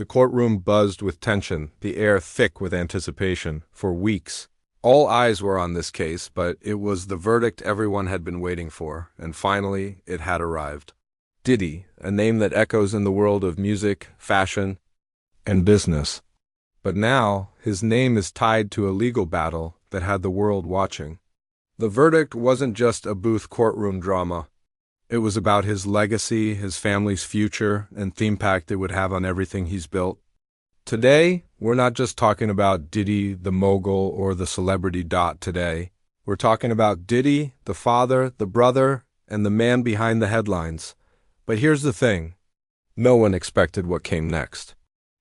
The courtroom buzzed with tension, the air thick with anticipation. For weeks, all eyes were on this case, but it was the verdict everyone had been waiting for, and finally it had arrived. Diddy, a name that echoes in the world of music, fashion, and business. But now, his name is tied to a legal battle that had the world watching. The verdict wasn't just a booth courtroom drama. It was about his legacy, his family's future, and the impact it would have on everything he's built. Today, we're not just talking about Diddy, the mogul, or the celebrity today. We're talking about Diddy, the father, the brother, and the man behind the headlines. But here's the thing. No one expected what came next.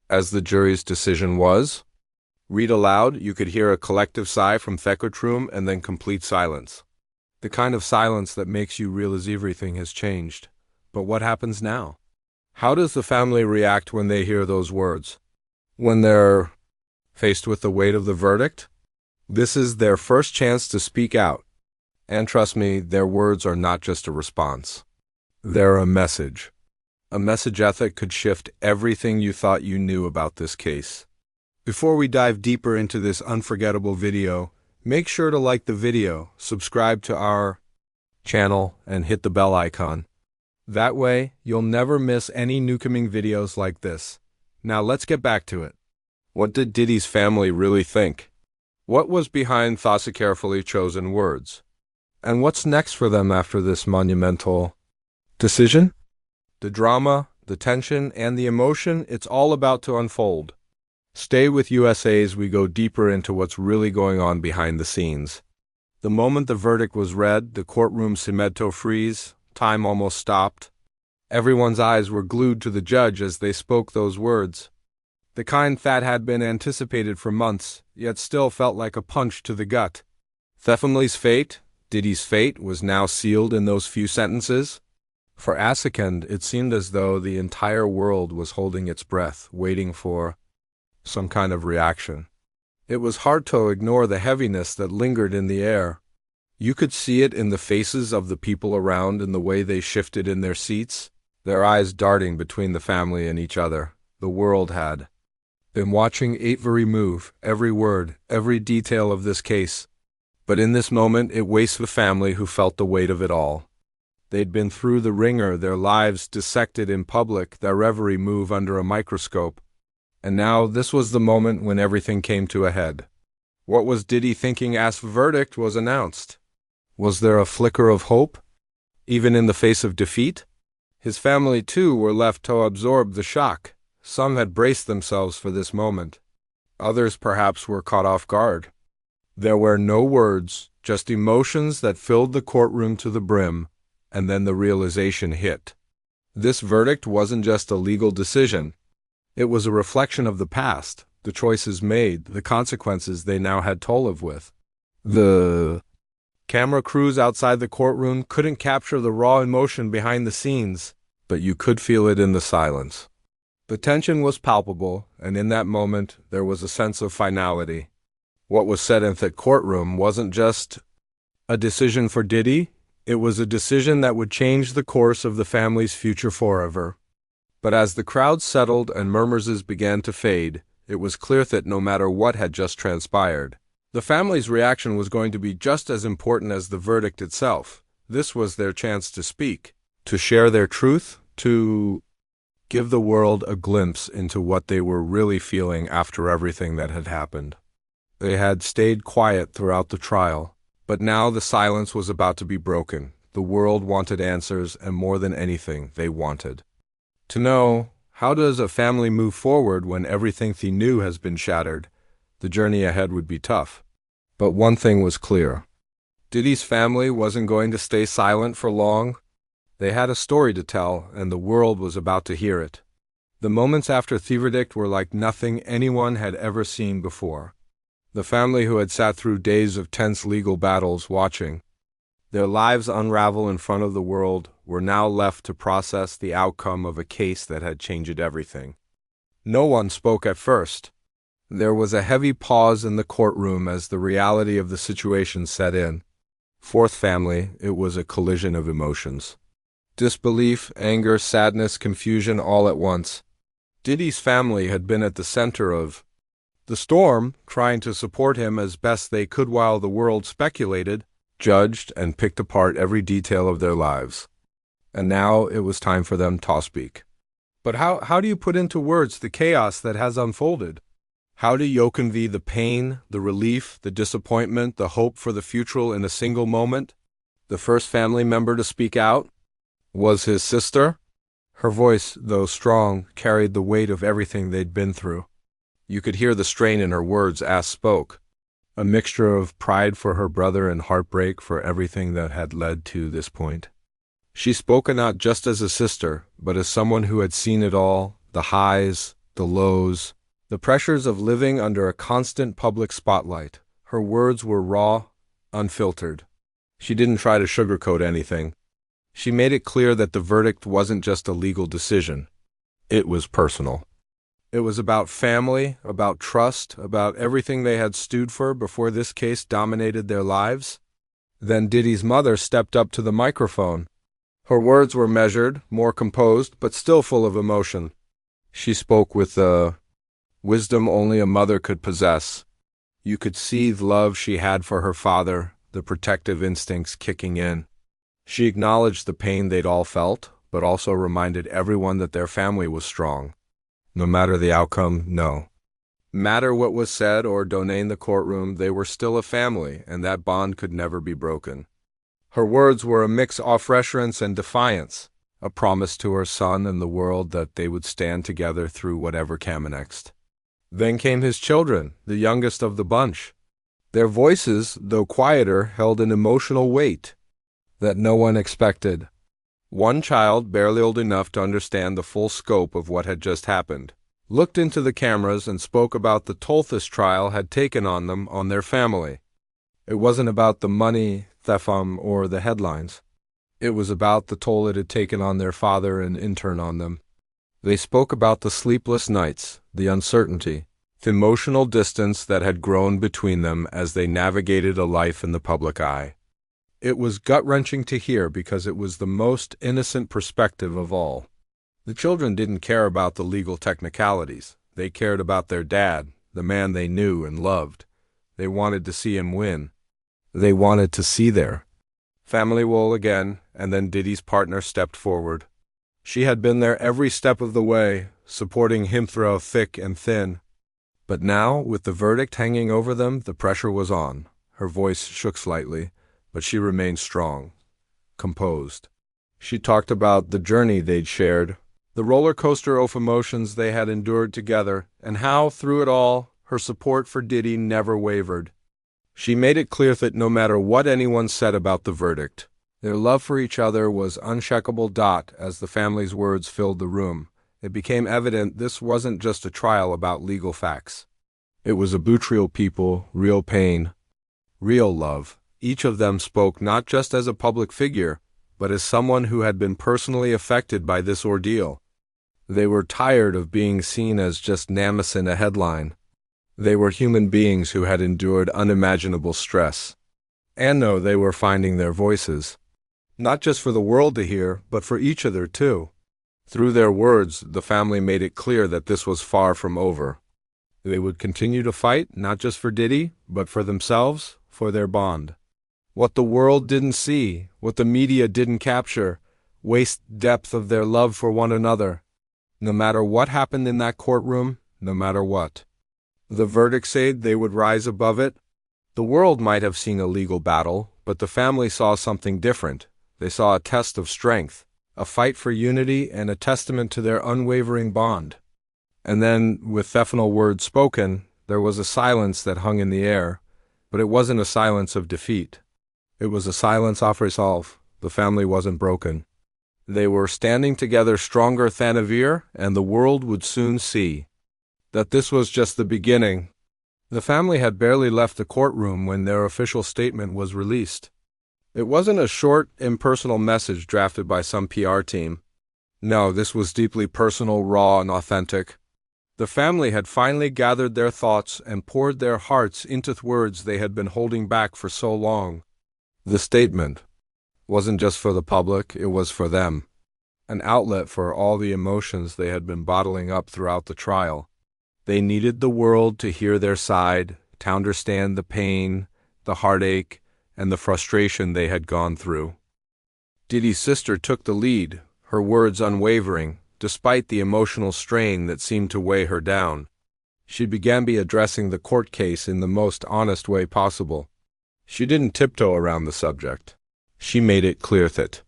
As the jury's decision was, read aloud, you could hear a collective sigh from the courtroom and then complete silence. The kind of silence that makes you realize everything has changed. But what happens now? How does the family react when they hear those words? When they're faced with the weight of the verdict? This is their first chance to speak out. And trust me, their words are not just a response. They're a message. A message ethic could shift everything you thought you knew about this case. Before we dive deeper into this unforgettable video, make sure to like the video, subscribe to our channel, and hit the bell icon. That way, you'll never miss any new coming videos like this. Now let's get back to it. What did Diddy's family really think? What was behind those carefully chosen words? And what's next for them after this monumental decision? The drama, the tension, and the emotion, it's all about to unfold. Stay with USA as we go deeper into what's really going on behind the scenes. The moment the verdict was read, the courtroom seemed to freeze. Time almost stopped. Everyone's eyes were glued to the judge as they spoke those words. The kind that had been anticipated for months, yet still felt like a punch to the gut. The family's fate, Diddy's fate, was now sealed in those few sentences. For a second, it seemed as though the entire world was holding its breath, waiting for some kind of reaction. It was hard to ignore the heaviness that lingered in the air. You could see it in the faces of the people around and the way they shifted in their seats, their eyes darting between the family and each other. The world had been watching every move, every word, every detail of this case. But in this moment, it was the family who felt the weight of it all. They'd been through the ringer, their lives dissected in public, their every move under a microscope. And now this was the moment when everything came to a head. What was Diddy thinking as the verdict was announced? Was there a flicker of hope, even in the face of defeat? His family, too, were left to absorb the shock. Some had braced themselves for this moment. Others perhaps were caught off guard. There were no words, just emotions that filled the courtroom to the brim. And then the realization hit. This verdict wasn't just a legal decision. It was a reflection of the past, the choices made, the consequences they now had to live with. The camera crews outside the courtroom couldn't capture the raw emotion behind the scenes, but you could feel it in the silence. The tension was palpable, and in that moment, there was a sense of finality. What was said in the courtroom wasn't just a decision for Diddy. It was a decision that would change the course of the family's future forever. But as the crowd settled and murmurs began to fade, it was clear that no matter what had just transpired, the family's reaction was going to be just as important as the verdict itself. This was their chance to speak, to share their truth, to give the world a glimpse into what they were really feeling after everything that had happened. They had stayed quiet throughout the trial. But now the silence was about to be broken. The world wanted answers, and more than anything, they wanted to know, how does a family move forward when everything they knew has been shattered? The journey ahead would be tough. But one thing was clear. Diddy's family wasn't going to stay silent for long. They had a story to tell, and the world was about to hear it. The moments after the verdict were like nothing anyone had ever seen before. The family who had sat through days of tense legal battles watching their lives unravel in front of the world were now left to process the outcome of a case that had changed everything. No one spoke at first. There was a heavy pause in the courtroom as the reality of the situation set in. Fourth family, it was a collision of emotions. Disbelief, anger, sadness, confusion all at once. Diddy's family had been at the center of the storm, trying to support him as best they could while the world speculated, judged, and picked apart every detail of their lives. And now it was time for them to speak. But how do you put into words the chaos that has unfolded? How do you convey the pain, the relief, the disappointment, the hope for the future in a single moment? The first family member to speak out was his sister. Her voice, though strong, carried the weight of everything they'd been through. You could hear the strain in her words as spoke, a mixture of pride for her brother and heartbreak for everything that had led to this point. She spoke not just as a sister, but as someone who had seen it all, the highs, the lows, the pressures of living under a constant public spotlight. Her words were raw, unfiltered. She didn't try to sugarcoat anything. She made it clear that the verdict wasn't just a legal decision. It was personal. It was about family, about trust, about everything they had stood for before this case dominated their lives. Then Diddy's mother stepped up to the microphone. Her words were measured, more composed, but still full of emotion. She spoke with the wisdom only a mother could possess. You could see the love she had for her father, the protective instincts kicking in. She acknowledged the pain they'd all felt, but also reminded everyone that their family was strong. No matter the outcome, no matter what was said or done in the courtroom, they were still a family, and that bond could never be broken. Her words were a mix of reassurance and defiance, a promise to her son and the world that they would stand together through whatever came next. Then came his children, the youngest of the bunch. Their voices, though quieter, held an emotional weight that no one expected. One child, barely old enough to understand the full scope of what had just happened, looked into the cameras and spoke about the toll this trial had taken on them, on their family. It wasn't about the money, theft, or the headlines. It was about the toll it had taken on their father and in turn on them. They spoke about the sleepless nights, the uncertainty, the emotional distance that had grown between them as they navigated a life in the public eye. It was gut-wrenching to hear because it was the most innocent perspective of all. The children didn't care about the legal technicalities. They cared about their dad, the man they knew and loved. They wanted to see him win. They wanted to see their family well again, and then Diddy's partner stepped forward. She had been there every step of the way, supporting him through thick and thin. But now, with the verdict hanging over them, the pressure was on. Her voice shook slightly, but she remained strong, composed. She talked about the journey they'd shared, the roller coaster of emotions they had endured together, and how, through it all, her support for Diddy never wavered. She made it clear that no matter what anyone said about the verdict, their love for each other was unshakable. As the family's words filled the room, it became evident this wasn't just a trial about legal facts. It was about real people, real pain, real love. Each of them spoke not just as a public figure, but as someone who had been personally affected by this ordeal. They were tired of being seen as just names in a headline. They were human beings who had endured unimaginable stress. And no, they were finding their voices, not just for the world to hear, but for each other too. Through their words, the family made it clear that this was far from over. They would continue to fight, not just for Diddy, but for themselves, for their bond. What the world didn't see, what the media didn't capture, waste depth of their love for one another. No matter what happened in that courtroom, no matter what. The verdict said they would rise above it. The world might have seen a legal battle, but the family saw something different. They saw a test of strength, a fight for unity, and a testament to their unwavering bond. And then, with final words spoken, there was a silence that hung in the air, but it wasn't a silence of defeat. It was a silence of resolve. The family wasn't broken. They were standing together stronger than ever, and the world would soon see that this was just the beginning. The family had barely left the courtroom when their official statement was released. It wasn't a short, impersonal message drafted by some PR team. No, this was deeply personal, raw, and authentic. The family had finally gathered their thoughts and poured their hearts into the words they had been holding back for so long. The statement wasn't just for the public, it was for them. an outlet for all the emotions they had been bottling up throughout the trial. They needed the world to hear their side, to understand the pain, the heartache, and the frustration they had gone through. Diddy's sister took the lead, her words unwavering, despite the emotional strain that seemed to weigh her down. She began by addressing the court case in the most honest way possible. She didn't tiptoe around the subject. She made it clear that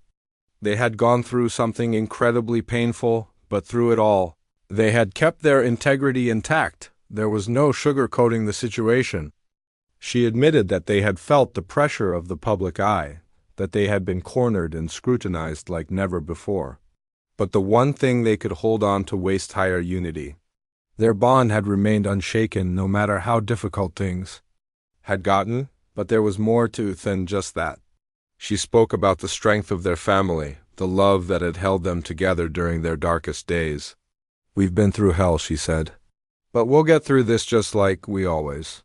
they had gone through something incredibly painful, but through it all, they had kept their integrity intact. There was no sugarcoating the situation. She admitted that they had felt the pressure of the public eye, that they had been cornered and scrutinized like never before. But the one thing they could hold on to waist-high unity. Their bond had remained unshaken no matter how difficult things had gotten, but there was more to it than just that. She spoke about the strength of their family, the love that had held them together during their darkest days. "We've been through hell," she said, "but we'll get through this just like we always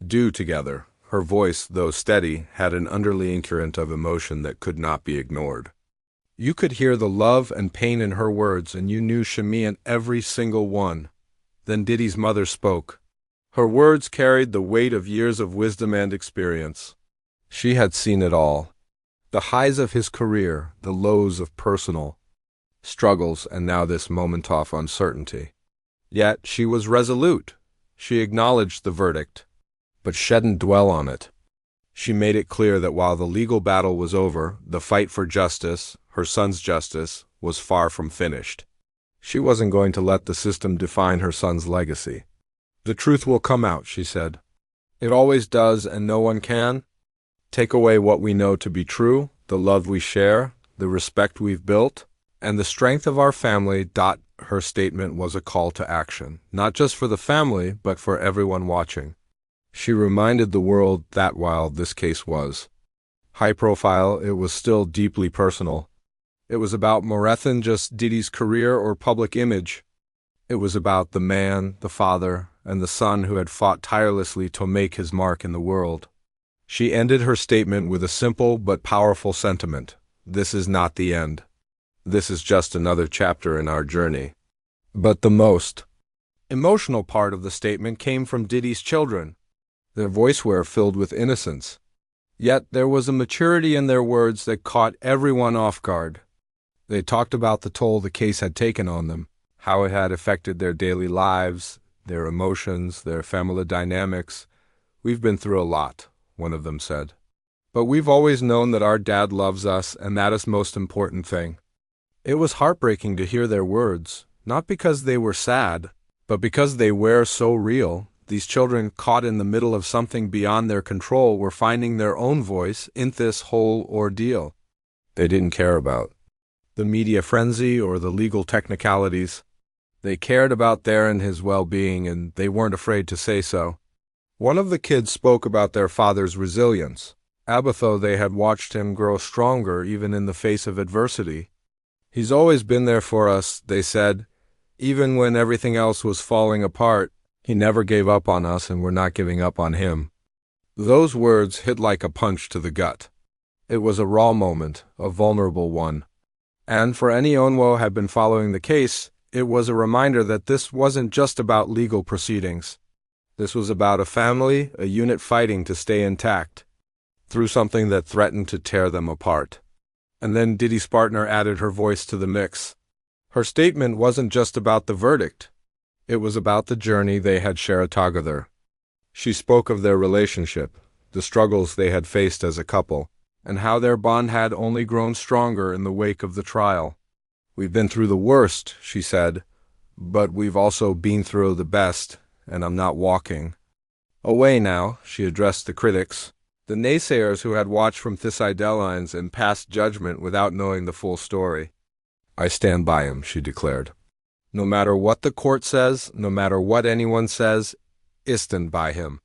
do together." Her voice, though steady, had an underlying current of emotion that could not be ignored. You could hear the love and pain in her words, and you knew she meant every single one. Then Diddy's mother spoke. Her words carried the weight of years of wisdom and experience. She had seen it all. The highs of his career, the lows of personal struggles, and now this moment of uncertainty. Yet she was resolute. She acknowledged the verdict, but shouldn't dwell on it. She made it clear that while the legal battle was over, the fight for justice, her son's justice, was far from finished. She wasn't going to let the system define her son's legacy. "The truth will come out," she said. "It always does, and no one can take away what we know to be true, the love we share, the respect we've built, and the strength of our family." Her statement was a call to action, not just for the family, but for everyone watching. She reminded the world that while this case was high profile, it was still deeply personal. It was about more than just Diddy's career or public image. It was about the man, the father, and the son who had fought tirelessly to make his mark in the world. She ended her statement with a simple but powerful sentiment. This is not the end. This is just another chapter in our journey. But the most emotional part of the statement came from Diddy's children. Their voices were filled with innocence. Yet there was a maturity in their words that caught everyone off guard. They talked about the toll the case had taken on them, how it had affected their daily lives, their emotions, their family dynamics. "We've been through a lot," one of them said. "But we've always known that our dad loves us, and that is the most important thing." It was heartbreaking to hear their words, not because they were sad, but because they were so real. These children, caught in the middle of something beyond their control, were finding their own voice in this whole ordeal. They didn't care about the media frenzy or the legal technicalities. They cared about their and his well-being, and they weren't afraid to say so. One of the kids spoke about their father's resilience. Though they had watched him grow stronger even in the face of adversity. "He's always been there for us," they said. "Even when everything else was falling apart, he never gave up on us, and we're not giving up on him." Those words hit like a punch to the gut. It was a raw moment, a vulnerable one. And for anyone who had been following the case, it was a reminder that this wasn't just about legal proceedings. This was about a family, a unit fighting to stay intact through something that threatened to tear them apart. And then Diddy's partner added her voice to the mix. Her statement wasn't just about the verdict. It was about the journey they had shared together. She spoke of their relationship, the struggles they had faced as a couple, and how their bond had only grown stronger in the wake of the trial. "We've been through the worst," she said, "but we've also been through the best, and I'm not walking away now." She addressed the critics, the naysayers who had watched from the sidelines and passed judgment without knowing the full story. "I stand by him," she declared. "No matter what the court says, no matter what anyone says, I stand by him."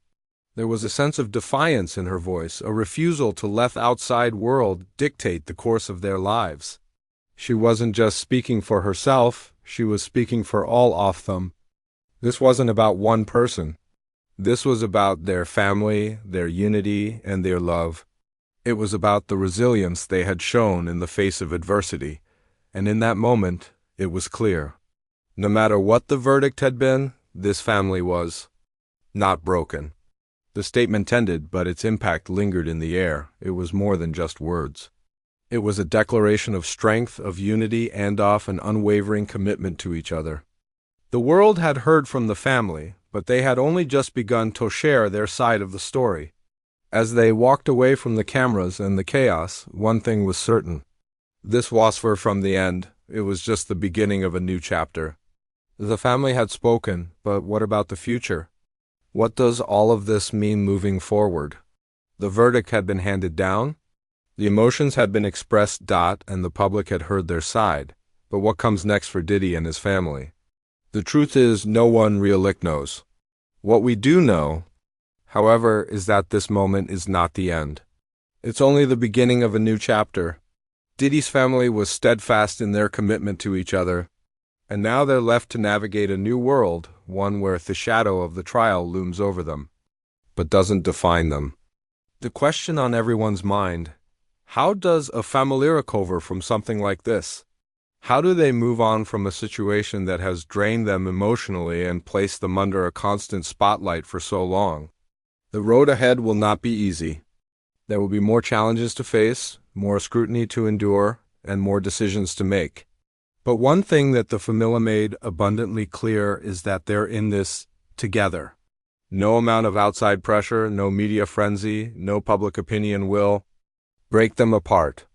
There was a sense of defiance in her voice, a refusal to let the outside world dictate the course of their lives. She wasn't just speaking for herself, she was speaking for all of them. This wasn't about one person. This was about their family, their unity, and their love. It was about the resilience they had shown in the face of adversity, And in that moment, it was clear. No matter what the verdict had been, this family was not broken. The statement ended, but its impact lingered in the air. It was more than just words. It was a declaration of strength, of unity, and of an unwavering commitment to each other. The world had heard from the family, but they had only just begun to share their side of the story. As they walked away from the cameras and the chaos, one thing was certain. This was far from the end. It was just the beginning of a new chapter. The family had spoken, but what about the future? What does all of this mean moving forward? The verdict had been handed down. The emotions had been expressed, and the public had heard their side. But what comes next for Diddy and his family? The truth is, no one really knows. What we do know, however, is that this moment is not the end. It's only the beginning of a new chapter. Diddy's family was steadfast in their commitment to each other, and now they're left to navigate a new world, one where the shadow of the trial looms over them, but doesn't define them. The question on everyone's mind: how does a family recover from something like this? How do they move on from a situation that has drained them emotionally and placed them under a constant spotlight for so long? The road ahead will not be easy. There will be more challenges to face, more scrutiny to endure, and more decisions to make. But one thing that the family made abundantly clear is that they're in this together. No amount of outside pressure, no media frenzy, no public opinion will break them apart.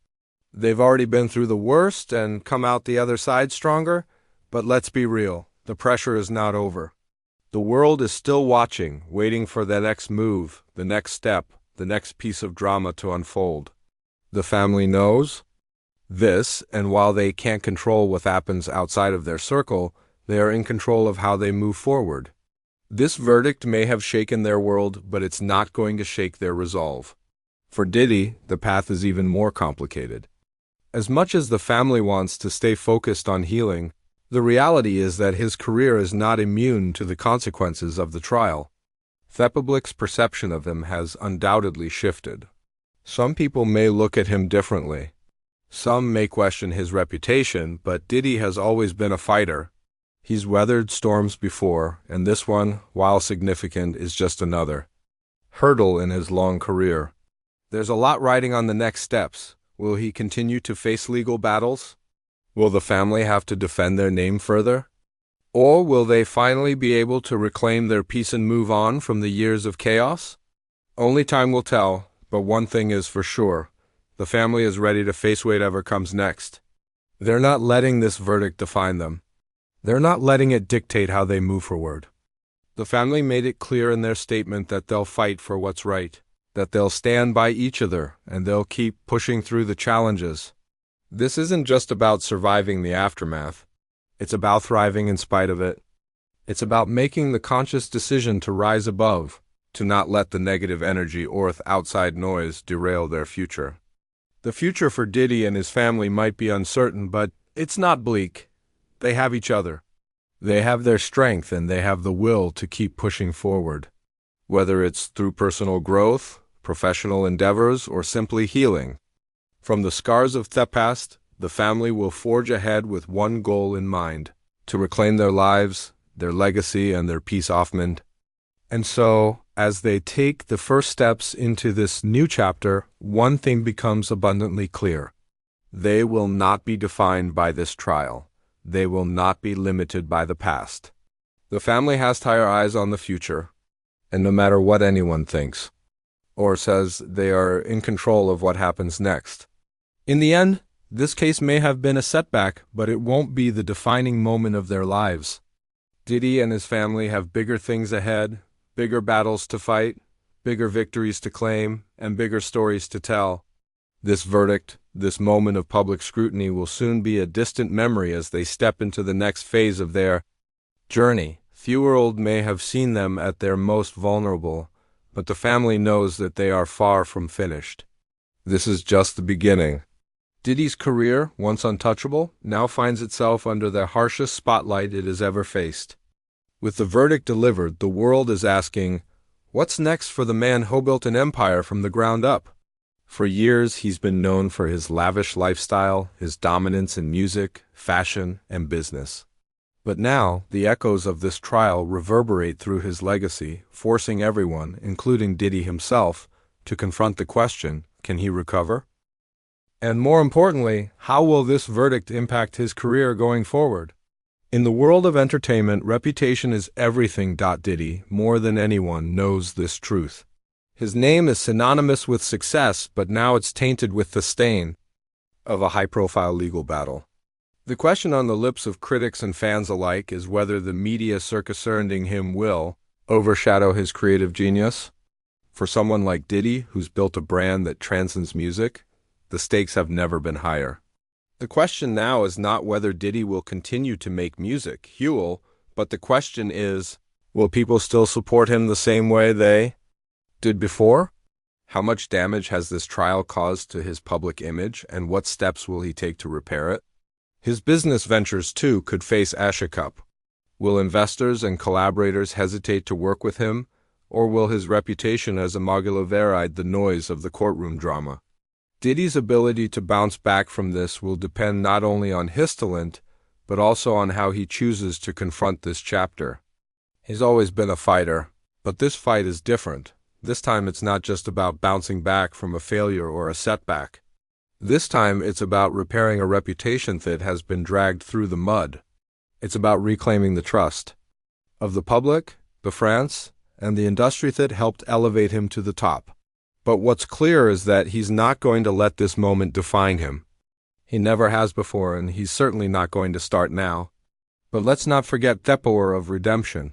They've already been through the worst and come out the other side stronger, but let's be real, the pressure is not over. The world is still watching, waiting for the next move, the next step, the next piece of drama to unfold. The family knows this, and while they can't control what happens outside of their circle, they are in control of how they move forward. This verdict may have shaken their world, but it's not going to shake their resolve. For Diddy, the path is even more complicated. As much as the family wants to stay focused on healing, the reality is that his career is not immune to the consequences of the trial. The public's perception of him has undoubtedly shifted. Some people may look at him differently. Some may question his reputation, but Diddy has always been a fighter. He's weathered storms before, and this one, while significant, is just another hurdle in his long career. There's a lot riding on the next steps. Will he continue to face legal battles? Will the family have to defend their name further? Or will they finally be able to reclaim their peace and move on from the years of chaos? Only time will tell, but one thing is for sure. The family is ready to face whatever comes next. They're not letting this verdict define them. They're not letting it dictate how they move forward. The family made it clear in their statement that they'll fight for what's right, that they'll stand by each other, and they'll keep pushing through the challenges. This isn't just about surviving the aftermath. It's about thriving in spite of it. It's about making the conscious decision to rise above, to not let the negative energy or the outside noise derail their future. The future for Diddy and his family might be uncertain, but it's not bleak. They have each other. They have their strength, and they have the will to keep pushing forward. Whether it's through personal growth, professional endeavors, or simply healing. From the scars of the past, the family will forge ahead with one goal in mind: to reclaim their lives, their legacy, and their peace of mind. And so, as they take the first steps into this new chapter, one thing becomes abundantly clear. They will not be defined by this trial. They will not be limited by the past. The family has higher eyes on the future, and no matter what anyone thinks or says, they are in control of what happens next. In the end, this case may have been a setback, but it won't be the defining moment of their lives. Diddy and his family have bigger things ahead, bigger battles to fight, bigger victories to claim, and bigger stories to tell. This verdict, this moment of public scrutiny, will soon be a distant memory as they step into the next phase of their journey. Fewer may have seen them at their most vulnerable, but the family knows that they are far from finished. This is just the beginning. Diddy's career, once untouchable, now finds itself under the harshest spotlight it has ever faced. With the verdict delivered, the world is asking, what's next for the man who built an empire from the ground up? For years, he's been known for his lavish lifestyle, his dominance in music, fashion, and business. But now, the echoes of this trial reverberate through his legacy, forcing everyone, including Diddy himself, to confront the question, can he recover? And more importantly, how will this verdict impact his career going forward? In the world of entertainment, reputation is everything. Diddy, more than anyone, knows this truth. His name is synonymous with success, but now it's tainted with the stain of a high-profile legal battle. The question on the lips of critics and fans alike is whether the media circus surrounding him will overshadow his creative genius. For someone like Diddy, who's built a brand that transcends music, the stakes have never been higher. The question now is not whether Diddy will continue to make music, but the question is, will people still support him the same way they did before? How much damage has this trial caused to his public image, and what steps will he take to repair it? His business ventures, too, could face ashikup. Will investors and collaborators hesitate to work with him, or will his reputation as a mogul override the noise of the courtroom drama? Diddy's ability to bounce back from this will depend not only on his talent, but also on how he chooses to confront this chapter. He's always been a fighter, but this fight is different. This time it's not just about bouncing back from a failure or a setback. This time it's about repairing a reputation that has been dragged through the mud. It's about reclaiming the trust of the public, the fans, and the industry that helped elevate him to the top. But what's clear is that he's not going to let this moment define him. He never has before, and he's certainly not going to start now. But let's not forget the power of redemption.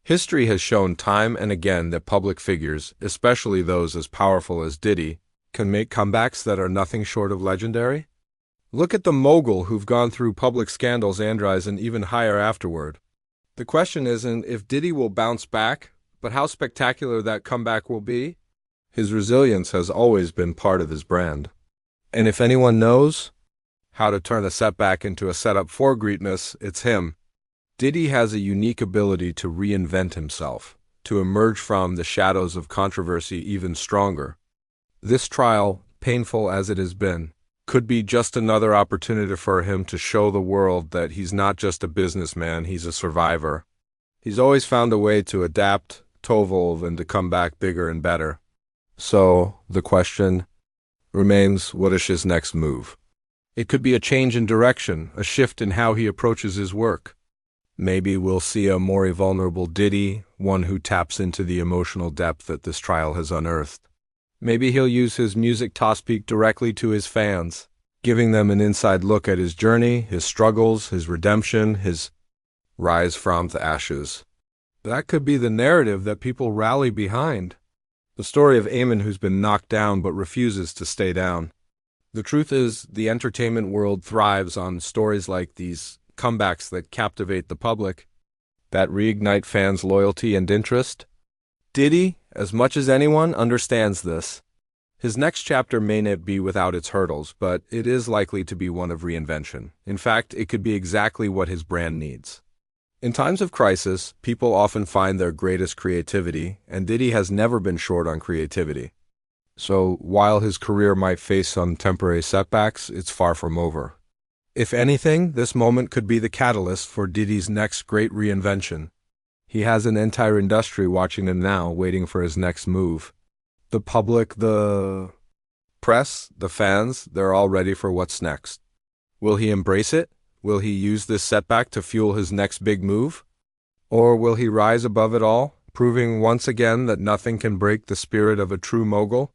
History has shown time and again that public figures, especially those as powerful as Diddy, can make comebacks that are nothing short of legendary. Look at the mogul who've gone through public scandals and even higher afterward. The question isn't if Diddy will bounce back, but how spectacular that comeback will be. His resilience has always been part of his brand. And if anyone knows how to turn a setback into a setup for greatness, it's him. Diddy has a unique ability to reinvent himself, to emerge from the shadows of controversy even stronger. This trial, painful as it has been, could be just another opportunity for him to show the world that he's not just a businessman, he's a survivor. He's always found a way to adapt, to evolve, and to come back bigger and better. So, the question remains, what is his next move? It could be a change in direction, a shift in how he approaches his work. Maybe we'll see a more vulnerable Diddy, one who taps into the emotional depth that this trial has unearthed. Maybe he'll use his music to speak directly to his fans, giving them an inside look at his journey, his struggles, his redemption, his rise from the ashes. That could be the narrative that people rally behind. The story of Eamon who's been knocked down but refuses to stay down. The truth is, the entertainment world thrives on stories like these, comebacks that captivate the public, that reignite fans' loyalty and interest. Diddy, as much as anyone, understands this. His next chapter may not be without its hurdles, but it is likely to be one of reinvention. In fact, it could be exactly what his brand needs. In times of crisis, people often find their greatest creativity, and Diddy has never been short on creativity. So, while his career might face some temporary setbacks, it's far from over. If anything, this moment could be the catalyst for Diddy's next great reinvention. He has an entire industry watching him now, waiting for his next move. The public, the press, the fans, they're all ready for what's next. Will he embrace it? Will he use this setback to fuel his next big move? Or will he rise above it all, proving once again that nothing can break the spirit of a true mogul?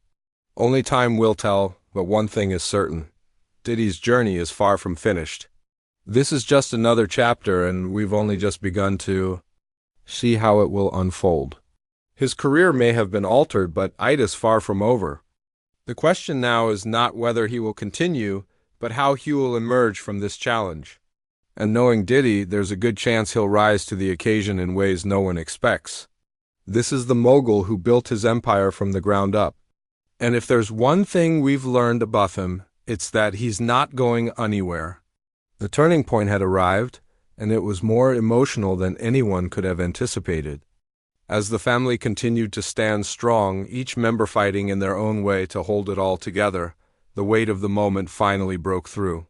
Only time will tell, but one thing is certain. Diddy's journey is far from finished. This is just another chapter, and we've only just begun to see how it will unfold. His career may have been altered, but it is far from over. The question now is not whether he will continue, but how he will emerge from this challenge. And knowing Diddy, there's a good chance he'll rise to the occasion in ways no one expects. This is the mogul who built his empire from the ground up. And if there's one thing we've learned about him, it's that he's not going anywhere. The turning point had arrived, and it was more emotional than anyone could have anticipated. As the family continued to stand strong, each member fighting in their own way to hold it all together, the weight of the moment finally broke through.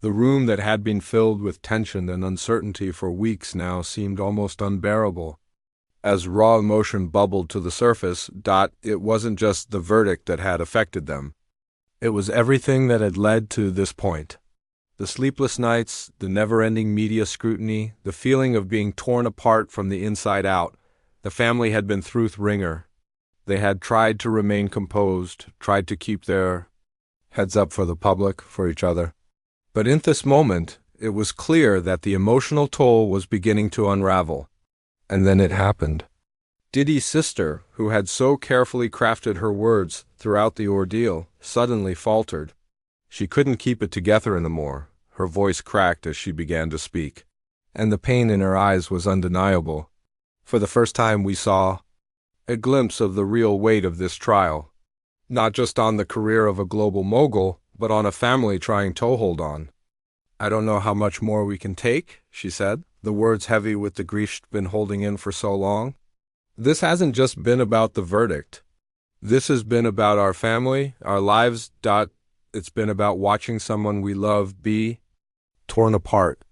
The room that had been filled with tension and uncertainty for weeks now seemed almost unbearable. As raw emotion bubbled to the surface, it wasn't just the verdict that had affected them. It was everything that had led to this point. The sleepless nights, the never-ending media scrutiny, the feeling of being torn apart from the inside out. The family had been through the ringer. They had tried to remain composed, tried to keep their heads up for the public, for each other. But in this moment, it was clear that the emotional toll was beginning to unravel. And then it happened. Diddy's sister, who had so carefully crafted her words throughout the ordeal, suddenly faltered. She couldn't keep it together anymore. Her voice cracked as she began to speak. And the pain in her eyes was undeniable. For the first time we saw a glimpse of the real weight of this trial. Not just on the career of a global mogul, but on a family trying to hold on. "I don't know how much more we can take," she said, the words heavy with the grief she'd been holding in for so long. "This hasn't just been about the verdict. This has been about our family, our lives. It's been about watching someone we love be torn apart.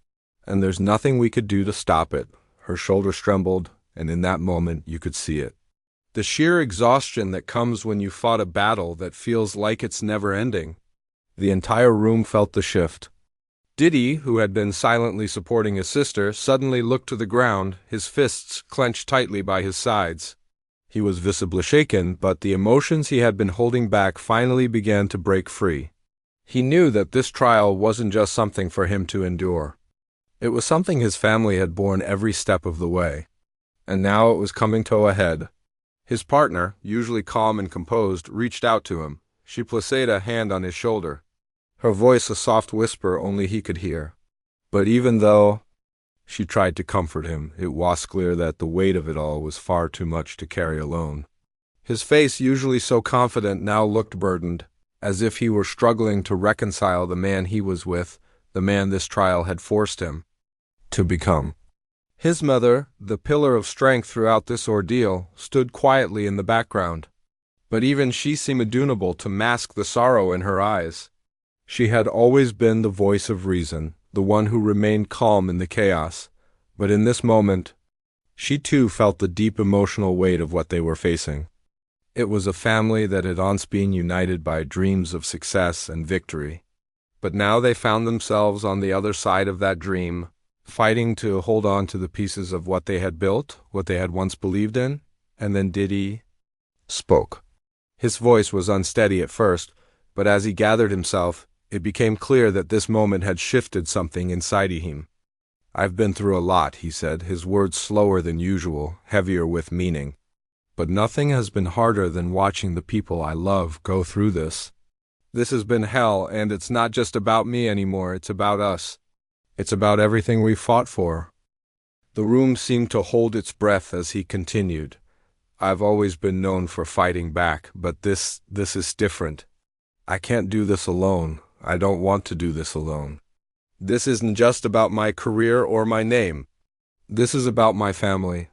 And there's nothing we could do to stop it." Her shoulders trembled, and in that moment you could see it. The sheer exhaustion that comes when you fought a battle that feels like it's never ending. The entire room felt the shift. Diddy, who had been silently supporting his sister, suddenly looked to the ground, his fists clenched tightly by his sides. He was visibly shaken, but the emotions he had been holding back finally began to break free. He knew that this trial wasn't just something for him to endure. It was something his family had borne every step of the way. And now it was coming to a head. His partner, usually calm and composed, reached out to him. She placed a hand on his shoulder, her voice a soft whisper only he could hear. But even though she tried to comfort him, it was clear that the weight of it all was far too much to carry alone. His face, usually so confident, now looked burdened, as if he were struggling to reconcile the man he was with, the man this trial had forced him to become. His mother, the pillar of strength throughout this ordeal, stood quietly in the background. But even she seemed unable to mask the sorrow in her eyes. She had always been the voice of reason, the one who remained calm in the chaos. But in this moment, she too felt the deep emotional weight of what they were facing. It was a family that had once been united by dreams of success and victory. But now they found themselves on the other side of that dream, fighting to hold on to the pieces of what they had built, what they had once believed in. And then Diddy spoke. His voice was unsteady at first, but as he gathered himself, it became clear that this moment had shifted something inside him. "I've been through a lot," he said, his words slower than usual, heavier with meaning. "But nothing has been harder than watching the people I love go through this. This has been hell, and it's not just about me anymore, it's about us. It's about everything we fought for." The room seemed to hold its breath as he continued. "I've always been known for fighting back, but this is different. I can't do this alone. I don't want to do this alone. This isn't just about my career or my name. This is about my family.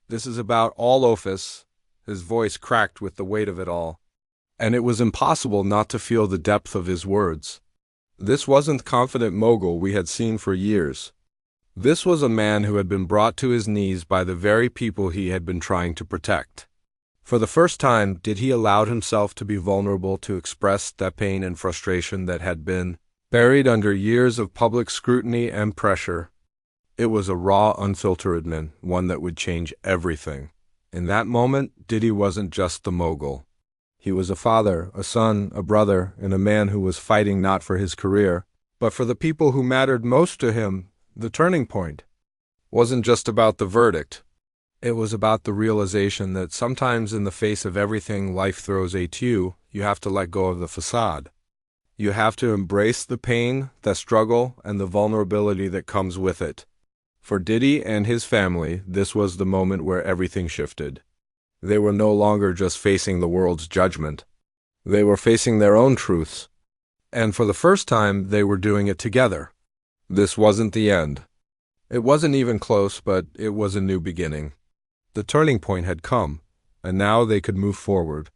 This is about all of us." His voice cracked with the weight of it all. And it was impossible not to feel the depth of his words. This wasn't the confident mogul we had seen for years. This was a man who had been brought to his knees by the very people he had been trying to protect. For the first time, did he allow himself to be vulnerable to express that pain and frustration that had been buried under years of public scrutiny and pressure. It was a raw, unfiltered man, one that would change everything. In that moment, Diddy wasn't just the mogul. He was a father, a son, a brother, and a man who was fighting not for his career, but for the people who mattered most to him. The turning point wasn't just about the verdict. It was about the realization that sometimes in the face of everything life throws at you, you have to let go of the facade. You have to embrace the pain, the struggle, and the vulnerability that comes with it. For Diddy and his family, this was the moment where everything shifted. They were no longer just facing the world's judgment. They were facing their own truths. And for the first time, they were doing it together. This wasn't the end. It wasn't even close, but it was a new beginning. The turning point had come, and now they could move forward.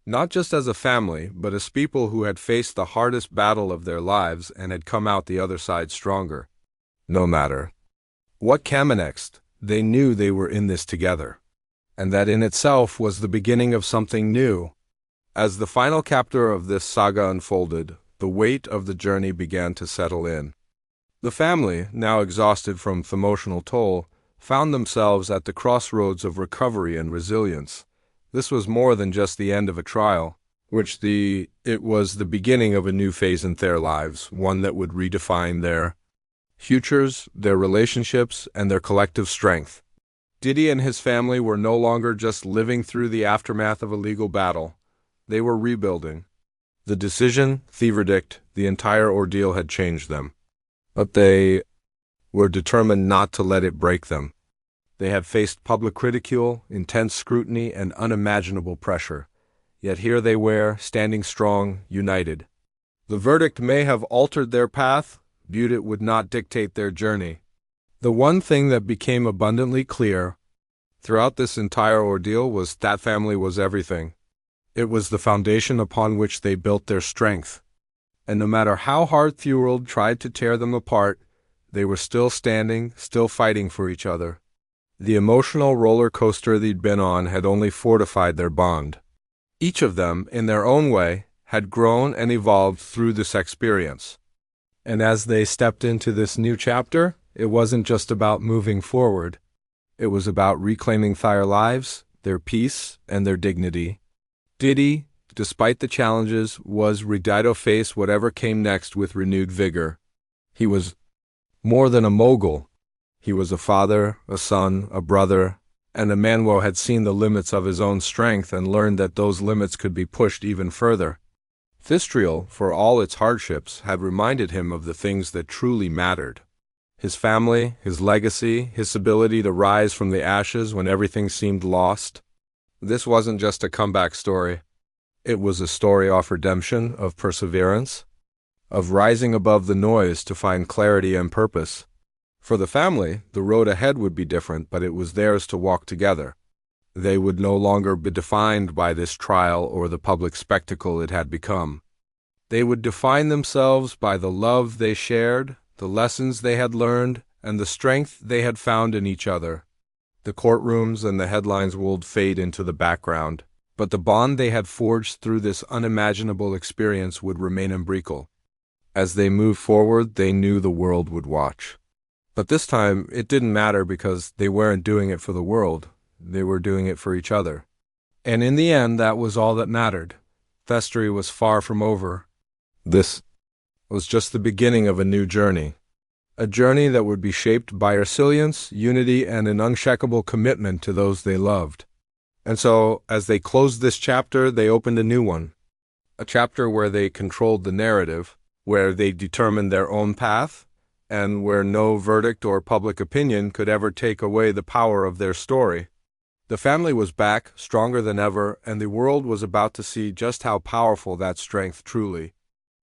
Not just as a family, but as people who had faced the hardest battle of their lives and had come out the other side stronger. No matter what came next, they knew they were in this together, and that in itself was the beginning of something new. As the final chapter of this saga unfolded, the weight of the journey began to settle in. The family, now exhausted from the emotional toll, found themselves at the crossroads of recovery and resilience. This was more than just the end of a trial, it was the beginning of a new phase in their lives, one that would redefine their futures, their relationships, and their collective strength. Diddy and his family were no longer just living through the aftermath of a legal battle. They were rebuilding. The decision, the verdict, the entire ordeal had changed them. But they were determined not to let it break them. They had faced public ridicule, intense scrutiny, and unimaginable pressure. Yet here they were, standing strong, united. The verdict may have altered their path, but it would not dictate their journey. The one thing that became abundantly clear throughout this entire ordeal was that family was everything. It was the foundation upon which they built their strength. And no matter how hard the world tried to tear them apart, they were still standing, still fighting for each other. The emotional roller coaster they'd been on had only fortified their bond. Each of them, in their own way, had grown and evolved through this experience. And as they stepped into this new chapter, it wasn't just about moving forward. It was about reclaiming their lives, their peace, and their dignity. Diddy, despite the challenges, was ready to face whatever came next with renewed vigor. He was more than a mogul. He was a father, a son, a brother, and a man who had seen the limits of his own strength and learned that those limits could be pushed even further. This trial, for all its hardships, had reminded him of the things that truly mattered. His family, his legacy, his ability to rise from the ashes when everything seemed lost. This wasn't just a comeback story. It was a story of redemption, of perseverance, of rising above the noise to find clarity and purpose. For the family, the road ahead would be different, but it was theirs to walk together. They would no longer be defined by this trial or the public spectacle it had become. They would define themselves by the love they shared, the lessons they had learned, and the strength they had found in each other. The courtrooms and the headlines would fade into the background, but the bond they had forged through this unimaginable experience would remain unbreakable. As they moved forward, they knew the world would watch. But this time, it didn't matter because they weren't doing it for the world. They were doing it for each other. And in the end, that was all that mattered. History was far from over. This was just the beginning of a new journey. A journey that would be shaped by resilience, unity, and an unshakable commitment to those they loved. And so, as they closed this chapter, they opened a new one. A chapter where they controlled the narrative, where they determined their own path, and where no verdict or public opinion could ever take away the power of their story. The family was back, stronger than ever, and the world was about to see just how powerful that strength truly